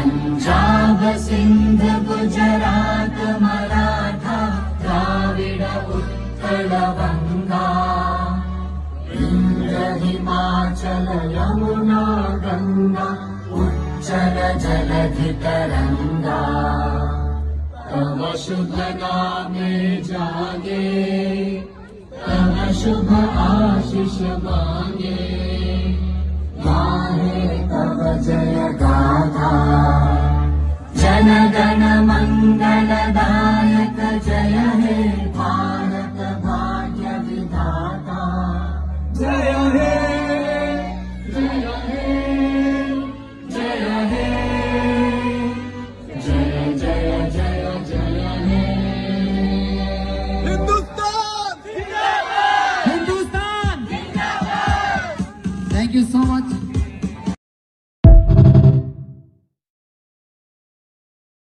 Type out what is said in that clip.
पंजाब सिंध गुजरात मराठा द्राविड उत्कल गंगा इंद्र हिमाचल यमुना गंगा उच्चल जलधि तरंगा तव शुभ नामे जागे तव शुभ आशीष मांगे गाहे तव जय गाथा जन गण